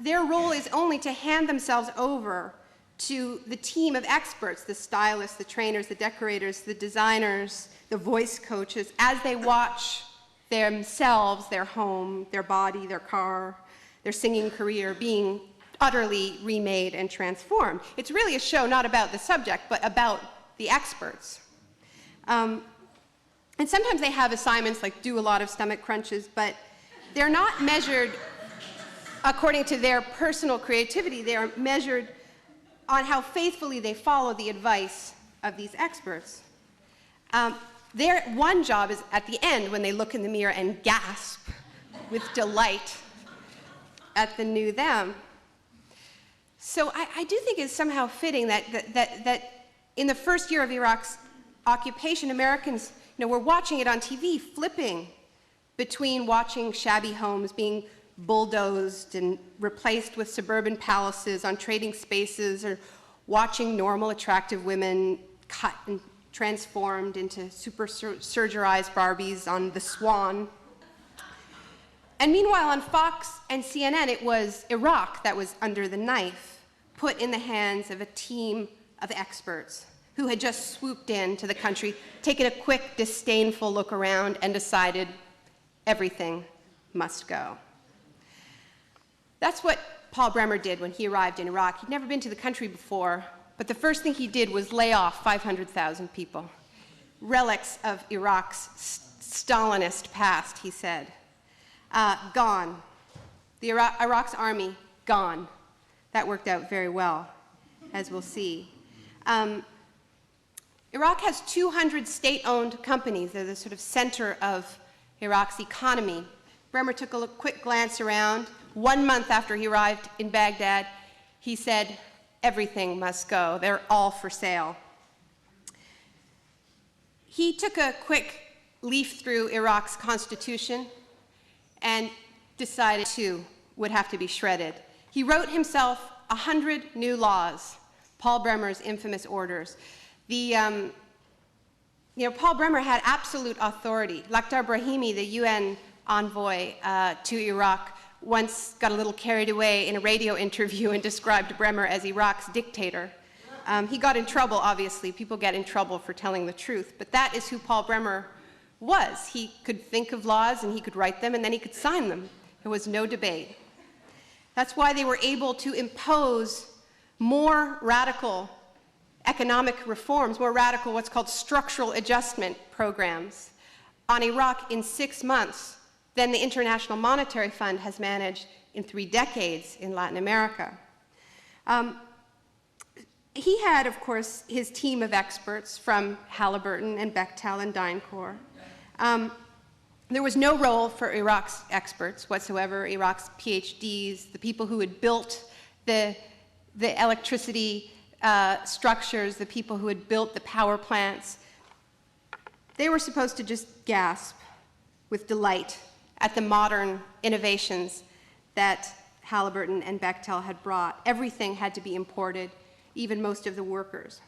Their role is only to hand themselves over to the team of experts, the stylists, the trainers, the decorators, the designers, the voice coaches, as they watch themselves, their home, their body, their car, their singing career being utterly remade and transformed. It's really a show not about the subject, but about the experts. And sometimes they have assignments like do a lot of stomach crunches, but they're not measured according to their personal creativity. They are measured on how faithfully they follow the advice of these experts. Their one job is at the end when they look in the mirror and gasp with delight at the new them. So I do think it's somehow fitting that in the first year of Iraq's occupation, Americans were watching it on TV, flipping between watching shabby homes being bulldozed and replaced with suburban palaces on trading spaces, or watching normal, attractive women cut and transformed into super surgerized Barbies on the Swan. And meanwhile, on Fox and CNN, it was Iraq that was under the knife, put in the hands of a team of experts who had just swooped into the country, taken a quick, disdainful look around, and decided everything must go. That's what Paul Bremer did when he arrived in Iraq. He'd never been to the country before, but the first thing he did was lay off 500,000 people. Relics of Iraq's Stalinist past, he said. Gone. Iraq's army, gone. That worked out very well, as we'll see. Iraq has 200 state-owned companies. They're the sort of center of Iraq's economy. Bremer took a quick glance around. 1 month after he arrived in Baghdad, he said, everything must go. They're all for sale. He took a quick leaf through Iraq's constitution and decided too would have to be shredded. He wrote himself 100 new laws, Paul Bremer's infamous orders. Paul Bremer had absolute authority. Lakhdar Brahimi, the UN envoy to Iraq, once got a little carried away in a radio interview and described Bremer as Iraq's dictator. He got in trouble, obviously. People get in trouble for telling the truth, but that is who Paul Bremer was. He could think of laws and he could write them and then he could sign them. There was no debate. That's why they were able to impose more radical economic reforms, more radical what's called structural adjustment programs on Iraq in 6 months than the International Monetary Fund has managed in 3 decades in Latin America. He had, of course, his team of experts from Halliburton and Bechtel and DynCorp. There was no role for Iraq's experts whatsoever, Iraq's PhDs, the people who had built the electricity structures, the people who had built the power plants. They were supposed to just gasp with delight at the modern innovations that Halliburton and Bechtel had brought. Everything had to be imported, even most of the workers.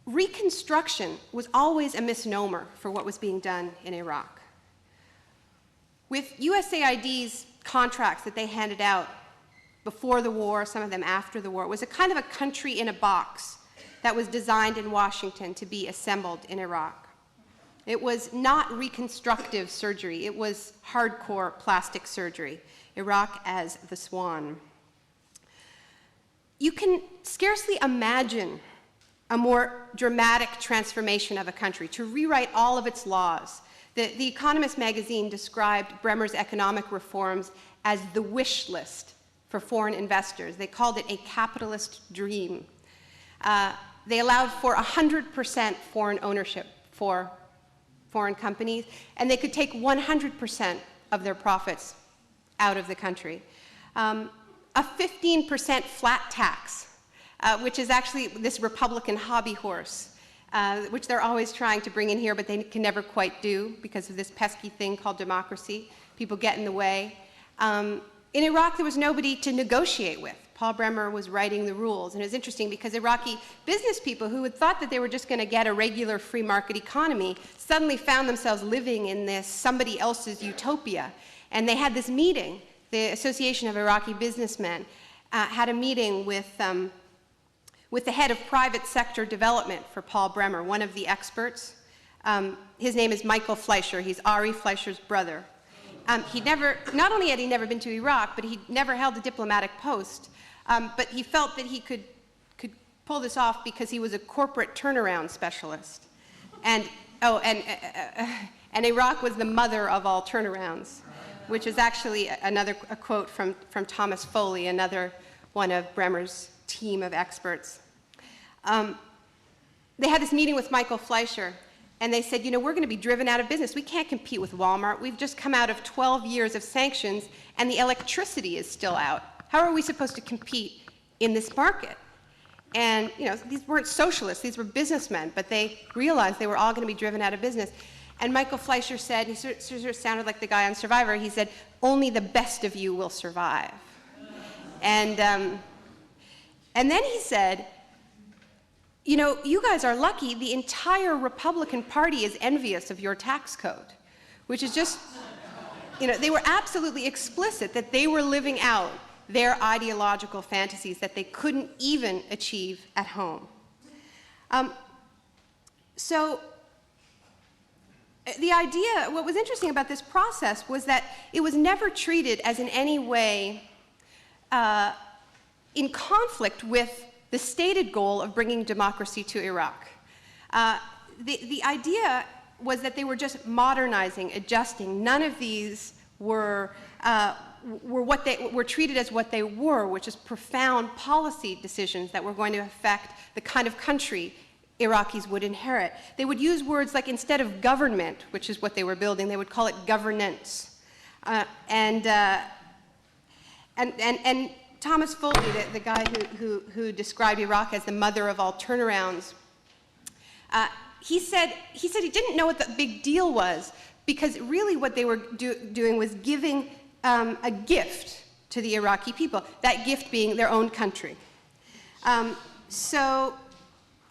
Reconstruction was always a misnomer for what was being done in Iraq. With USAID's contracts that they handed out before the war, some of them after the war, it was a kind of a country in a box that was designed in Washington to be assembled in Iraq. It was not reconstructive surgery, it was hardcore plastic surgery. Iraq as the Swan. You can scarcely imagine a more dramatic transformation of a country, to rewrite all of its laws. The Economist magazine described Bremer's economic reforms as the wish list for foreign investors. They called it a capitalist dream. They allowed for 100% foreign ownership for foreign companies, and they could take 100% of their profits out of the country. A 15% flat tax, which is actually this Republican hobby horse, which they're always trying to bring in here, but they can never quite do because of this pesky thing called democracy. People get in the way. In Iraq, there was nobody to negotiate with. Paul Bremer was writing the rules, and it was interesting because Iraqi business people who had thought that they were just going to get a regular free market economy suddenly found themselves living in this somebody else's utopia. And they had this meeting the Association of Iraqi Businessmen, had a meeting with the head of private sector development for Paul Bremer, one of the experts. His name is Michael Fleischer. He's Ari Fleischer's brother. Not only had he never been to Iraq, but he never held a diplomatic post. But he felt that he could pull this off because he was a corporate turnaround specialist. And Iraq was the mother of all turnarounds, which is actually a quote from Thomas Foley, another one of Bremer's team of experts. They had this meeting with Michael Fleischer, and they said, you know, we're going to be driven out of business. We can't compete with Walmart. We've just come out of 12 years of sanctions, and the electricity is still out. How are we supposed to compete in this market? And, you know, these weren't socialists. These were businessmen, but they realized they were all going to be driven out of business. And Michael Fleischer said, he sort of sounded like the guy on Survivor, he said, only the best of you will survive. And then he said, you know, you guys are lucky. The entire Republican Party is envious of your tax code, which is just, you know, they were absolutely explicit that they were living out their ideological fantasies that they couldn't even achieve at home. So the idea, what was interesting about this process was that it was never treated as in any way in conflict with the stated goal of bringing democracy to Iraq. The idea was that they were just modernizing, adjusting. None of these were treated as what they were, which is profound policy decisions that were going to affect the kind of country Iraqis would inherit. They would use words like, instead of government, which is what they were building, they would call it governance. And Thomas Foley, the guy who described Iraq as the mother of all turnarounds, he said he didn't know what the big deal was, because really what they were doing was giving a gift to the Iraqi people, that gift being their own country. So,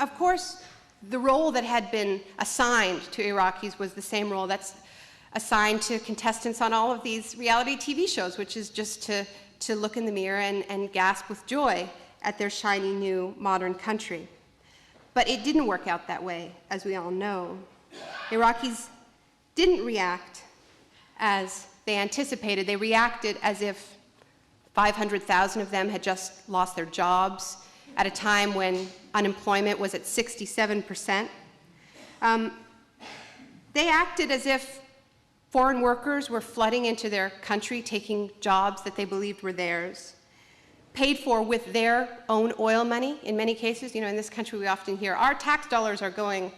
of course, the role that had been assigned to Iraqis was the same role that's assigned to contestants on all of these reality TV shows, which is just to look in the mirror and gasp with joy at their shiny new modern country. But it didn't work out that way, as we all know. Iraqis didn't react as they anticipated. They reacted as if 500,000 of them had just lost their jobs at a time when unemployment was at 67%. They acted as if foreign workers were flooding into their country, taking jobs that they believed were theirs, paid for with their own oil money in many cases. You know, in this country we often hear, our tax dollars are going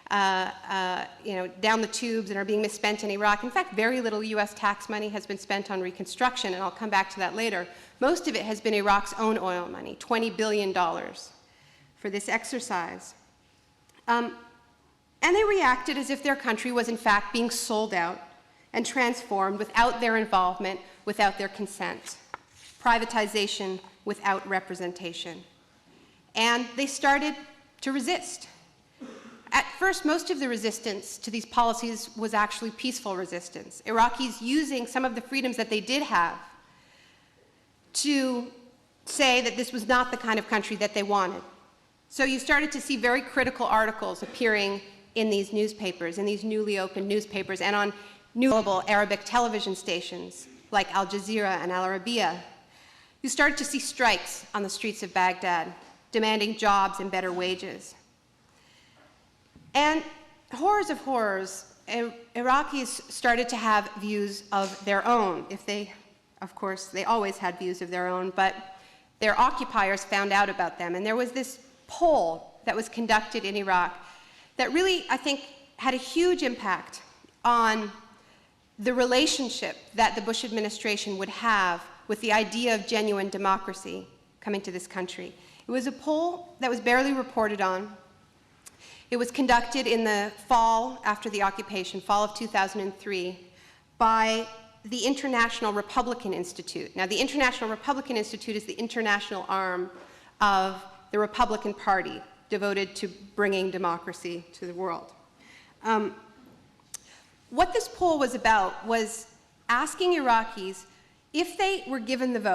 down the tubes and are being misspent in Iraq. In fact, very little US tax money has been spent on reconstruction, and I'll come back to that later. Most of it has been Iraq's own oil money, $20 billion for this exercise. And they reacted as if their country was in fact being sold out and transformed without their involvement, without their consent. Privatization without representation. And they started to resist. At first, most of the resistance to these policies was actually peaceful resistance. Iraqis using some of the freedoms that they did have to say that this was not the kind of country that they wanted. So you started to see very critical articles appearing in these newspapers, in these newly opened newspapers, and on new global Arabic television stations like Al Jazeera and Al Arabiya. You started to see strikes on the streets of Baghdad, demanding jobs and better wages. And horrors of horrors, Iraqis started to have views of their own. Of course, they always had views of their own, but their occupiers found out about them. And there was this poll that was conducted in Iraq that really, I think, had a huge impact on the relationship that the Bush administration would have with the idea of genuine democracy coming to this country. It was a poll that was barely reported on. It was conducted in the fall after the occupation, fall of 2003, by the International Republican Institute. Now, the International Republican Institute is the international arm of the Republican Party, devoted to bringing democracy to the world. What this poll was about was asking Iraqis, if they were given the vote,